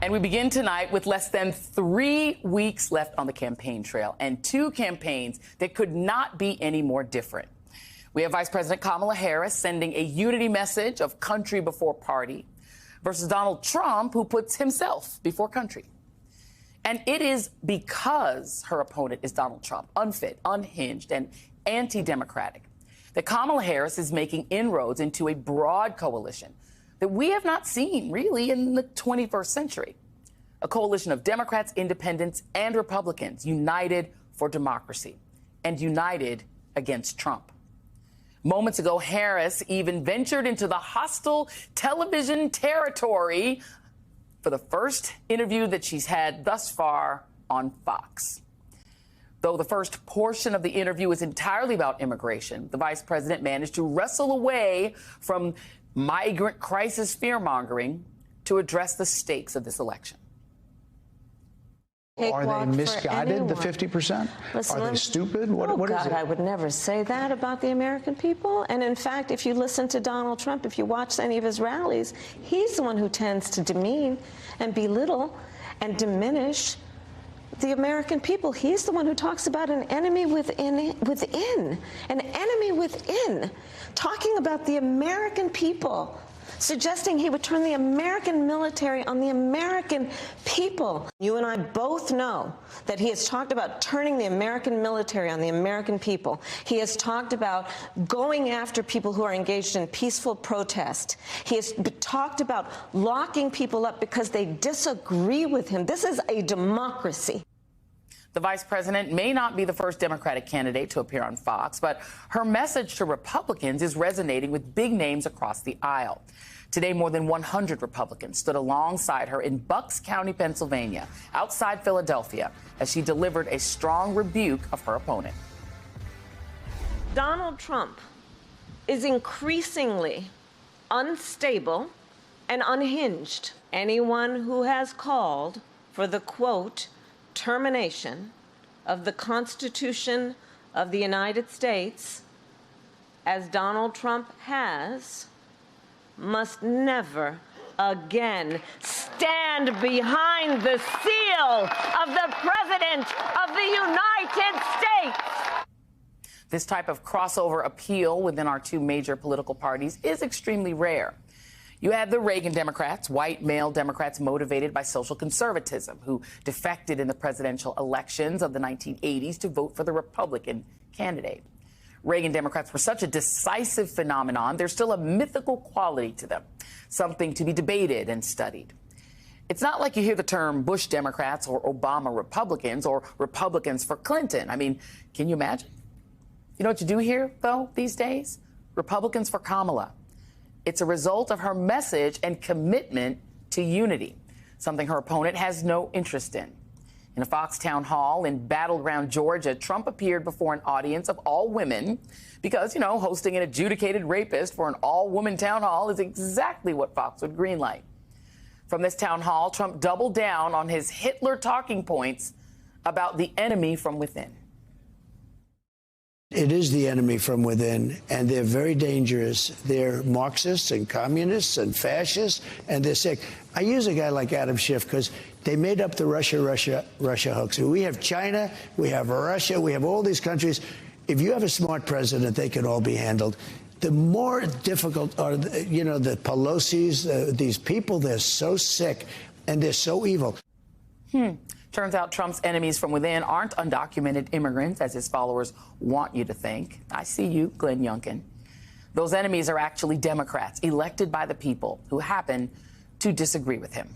And we begin tonight with less than 3 weeks left on the campaign trail and two campaigns that could not be any more different. We have Vice President Kamala Harris sending a unity message of country before party versus Donald Trump, who puts himself before country. And it is because her opponent is Donald Trump, unfit, unhinged, and anti-democratic, that Kamala Harris is making inroads into a broad coalition that we have not seen really in the 21st century. A coalition of Democrats, independents, and Republicans united for democracy and united against Trump. Moments ago, Harris even ventured into the hostile television territory for the first interview that she's had thus far on Fox. Though the first portion of the interview was entirely about immigration, the vice president managed to wrestle away from migrant crisis fear-mongering to address the stakes of this election. Are they misguided, the 50%? Are they stupid? What is it? I would never say that about the American people. And in fact, if you listen to Donald Trump, if you watch any of his rallies, he's the one who tends to demean and belittle and diminish the American people. He's the one who talks about an enemy within, an enemy within, talking about the American people, suggesting he would turn the American military on the American people. You and I both know that he has talked about turning the American military on the American people. He has talked about going after people who are engaged in peaceful protest. He has talked about locking people up because they disagree with him. This is a democracy. The vice president may not be the first Democratic candidate to appear on Fox, but her message to Republicans is resonating with big names across the aisle. Today, more than 100 Republicans stood alongside her in Bucks County, Pennsylvania, outside Philadelphia, as she delivered a strong rebuke of her opponent. Donald Trump is increasingly unstable and unhinged. Anyone who has called for the, quote, termination of the Constitution of the United States, as Donald Trump has, must never again stand behind the seal of the President of the United States. This type of crossover appeal within our two major political parties is extremely rare. You had the Reagan Democrats, white male Democrats motivated by social conservatism, who defected in the presidential elections of the 1980s to vote for the Republican candidate. Reagan Democrats were such a decisive phenomenon, there's still a mythical quality to them, something to be debated and studied. It's not like you hear the term Bush Democrats or Obama Republicans or Republicans for Clinton. I mean, can you imagine? You know what you do hear, though, these days? Republicans for Kamala. It's a result of her message and commitment to unity, something her opponent has no interest in. In a Fox town hall in battleground Georgia, Trump appeared before an audience of all women because, hosting an adjudicated rapist for an all-woman town hall is exactly what Fox would greenlight. From this town hall, Trump doubled down on his Hitler talking points about the enemy from within. It is the enemy from within, and they're very dangerous. They're Marxists and communists and fascists, and they're sick. I use a guy like Adam Schiff because they made up the Russia hoax. We have China, we have Russia, we have all these countries. If you have a smart president, they can all be handled. The more difficult are, the Pelosi's, these people, they're so sick and they're so evil. Turns out Trump's enemies from within aren't undocumented immigrants, as his followers want you to think. I see you, Glenn Youngkin. Those enemies are actually Democrats elected by the people who happen to disagree with him.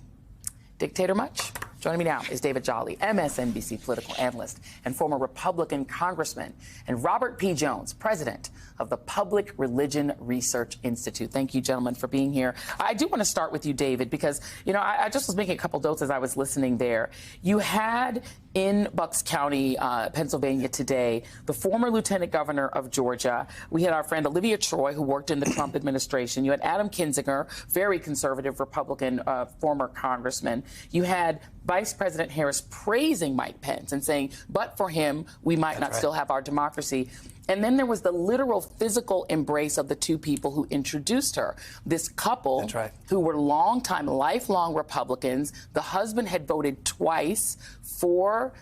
Dictator much? Joining me now is David Jolly, MSNBC political analyst and former Republican congressman, and Robert P. Jones, president of the Public Religion Research Institute. Thank you, gentlemen, for being here. I do want to start with you, David, because, I just was making a couple notes as I was listening there. You had in Bucks County, Pennsylvania today, the former lieutenant governor of Georgia. We had our friend Olivia Troy, who worked in the Trump administration. You had Adam Kinzinger, very conservative Republican former congressman. You had Vice President Harris praising Mike Pence and saying, but for him, we might not still have our democracy. And then there was the literal physical embrace of the two people who introduced her. This couple who were longtime, lifelong Republicans. The husband had voted twice for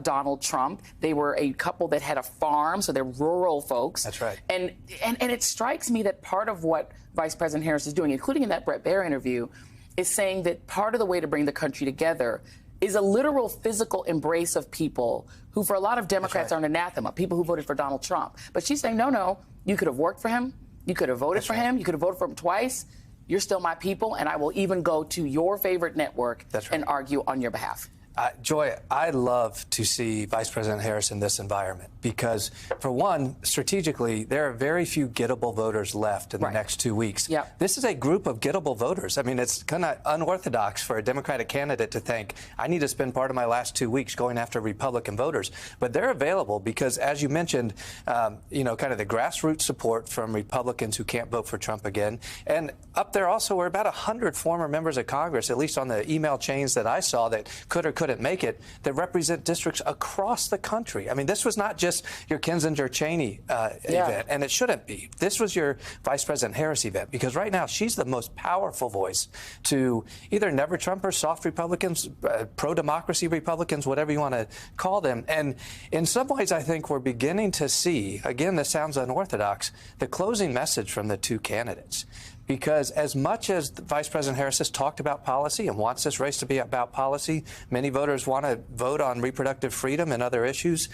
Donald Trump. They were a couple that had a farm, so they're rural folks. That's right. And it strikes me that part of what Vice President Harris is doing, including in that Bret Baier interview, is saying that part of the way to bring the country together is a literal physical embrace of people who, for a lot of Democrats, are an anathema, people who voted for Donald Trump. But she's saying, no, you could have worked for him. You could have voted for him. You could have voted for him twice. You're still my people, and I will even go to your favorite network and argue on your behalf. Joy, I love to see Vice President Harris in this environment because, for one, strategically, there are very few gettable voters left in the next 2 weeks. This is a group of gettable voters. I mean, it's kind of unorthodox for a Democratic candidate to think, I need to spend part of my last 2 weeks going after Republican voters. But they're available because, as you mentioned, kind of the grassroots support from Republicans who can't vote for Trump again. And up there also were about 100 former members of Congress, at least on the email chains that I saw, that could or couldn't make it, that represent districts across the country. I mean, this was not just your Kinzinger-Cheney event, and it shouldn't be. This was your Vice President Harris event, because right now she's the most powerful voice to either never Trumpers, soft Republicans, pro-democracy Republicans, whatever you want to call them. And in some ways, I think we're beginning to see, again, this sounds unorthodox, the closing message from the two candidates. Because as much as Vice President Harris has talked about policy and wants this race to be about policy, many voters want to vote on reproductive freedom and other issues.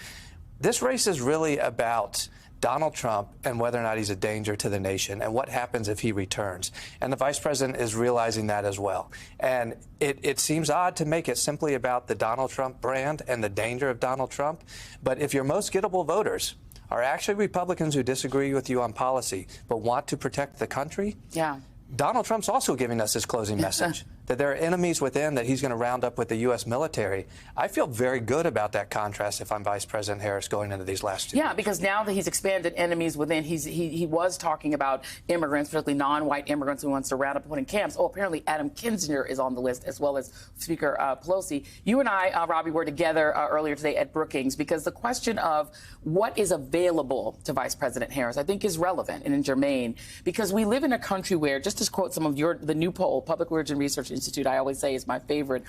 This race is really about Donald Trump and whether or not he's a danger to the nation and what happens if he returns. And the Vice President is realizing that as well. And it seems odd to make it simply about the Donald Trump brand and the danger of Donald Trump. But if your most gettable voters are actually Republicans who disagree with you on policy but want to protect the country, Donald Trump's also giving us his closing message, that there are enemies within that he's going to round up with the U.S. military. I feel very good about that contrast if I'm Vice President Harris going into these last 2 weeks. Because now that he's expanded enemies within, he was talking about immigrants, particularly non-white immigrants who wants to round up and put in camps. Oh, apparently Adam Kinzinger is on the list, as well as Speaker Pelosi. You and I, Robbie, were together earlier today at Brookings because the question of what is available to Vice President Harris, I think, is relevant and germane, because we live in a country where, just to quote some of the new poll, Public Religion Research Institute, I always say is my favorite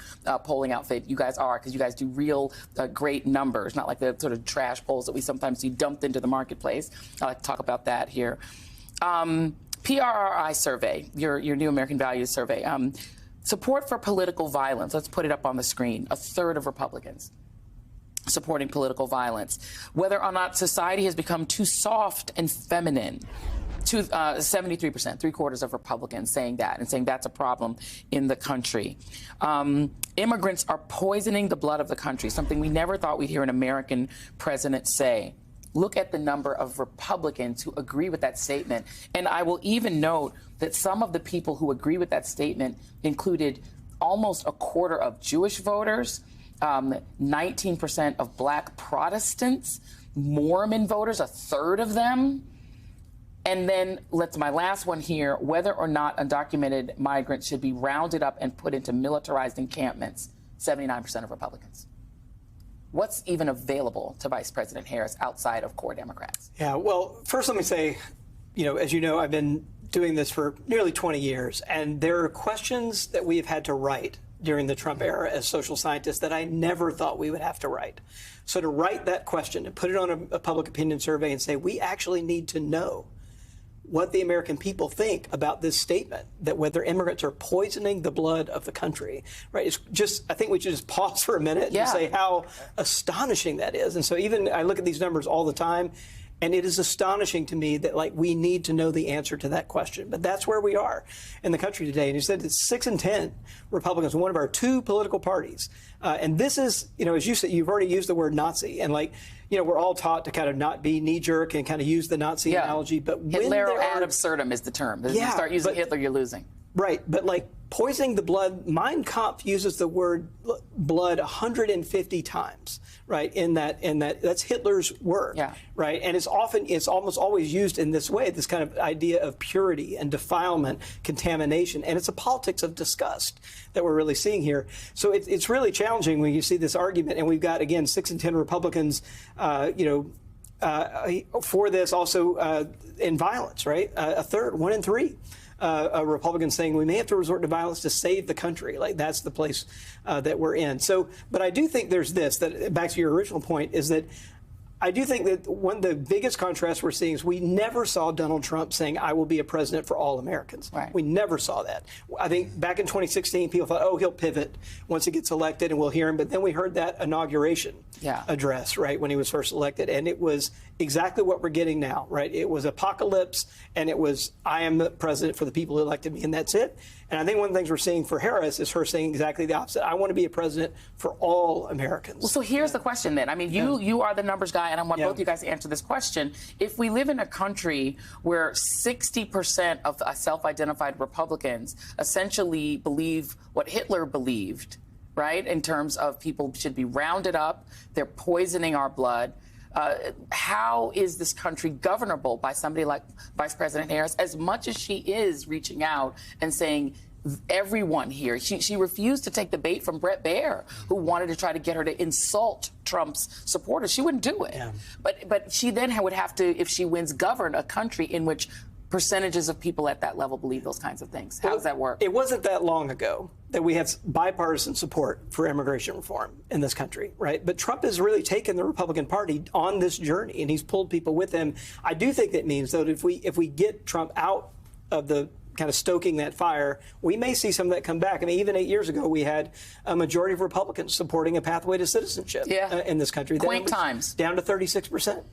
polling outfit. You guys are, because you guys do real great numbers, not like the sort of trash polls that we sometimes see dumped into the marketplace. I like to talk about that here. PRRI survey, your New American Values survey. Support for political violence. Let's put it up on the screen. A third of Republicans supporting political violence. Whether or not society has become too soft and feminine. 73%, three-quarters of Republicans saying that, and saying that's a problem in the country. Immigrants are poisoning the blood of the country, something we never thought we'd hear an American president say. Look at the number of Republicans who agree with that statement. And I will even note that some of the people who agree with that statement included almost a quarter of Jewish voters, 19% of Black Protestants, Mormon voters, a third of them. And then my last one here, whether or not undocumented migrants should be rounded up and put into militarized encampments, 79% of Republicans. What's even available to Vice President Harris outside of core Democrats? Yeah, well, first let me say, as you know, I've been doing this for nearly 20 years, and there are questions that we have had to write during the Trump era as social scientists that I never thought we would have to write. So to write that question and put it on a public opinion survey and say, we actually need to know what the American people think about this statement, that whether immigrants are poisoning the blood of the country, right? It's just, I think we should just pause for a minute and say how astonishing that is. And so even I look at these numbers all the time, and it is astonishing to me that, we need to know the answer to that question. But that's where we are in the country today. And you said it's 6 in 10 Republicans, one of our two political parties. And this is, as you said, you've already used the word Nazi. And we're all taught to kind of not be knee-jerk and kind of use the Nazi analogy. But when Hitler ad absurdum is the term. If you start using Hitler, you're losing. Right, but like poisoning the blood, Mein Kampf uses the word blood 150 times, right? In that that's Hitler's word, right? And it's almost always used in this way, this kind of idea of purity and defilement, contamination, and it's a politics of disgust that we're really seeing here. So it's really challenging when you see this argument, and we've got again 6 in 10 Republicans, for this, also in violence, right? A third, 1 in 3. Republicans saying we may have to resort to violence to save the country. Like that's the place that we're in. So, but I do think there's this, that back to your original point, is that I do think that one of the biggest contrasts we're seeing is we never saw Donald Trump saying, I will be a president for all Americans. Right. We never saw that. I think back in 2016, people thought, oh, he'll pivot once he gets elected and we'll hear him. But then we heard that inauguration address, right, when he was first elected. And it was exactly what we're getting now, right? It was apocalypse, and it was, I am the president for the people who elected me, and that's it. And I think one of the things we're seeing for Harris is her saying exactly the opposite. I want to be a president for all Americans. Well, so here's the question then. I mean, you are the numbers guy, and I want both you guys to answer this question. If we live in a country where 60% of self-identified Republicans essentially believe what Hitler believed, right, in terms of people should be rounded up, they're poisoning our blood, how is this country governable by somebody like Vice President Harris, as much as she is reaching out and saying everyone here? She refused to take the bait from Bret Baier, who wanted to try to get her to insult Trump's supporters. She wouldn't do it. Yeah. But she then would have to, if she wins, govern a country in which percentages of people at that level believe those kinds of things. How does that work? It wasn't that long ago that we had bipartisan support for immigration reform in this country, right? But Trump has really taken the Republican Party on this journey, and he's pulled people with him. I do think that means, though, if we get Trump out of the kind of stoking that fire, we may see some of that come back. I mean, even 8 years ago, we had a majority of Republicans supporting a pathway to citizenship in this country. Quaint times. Down to 36%.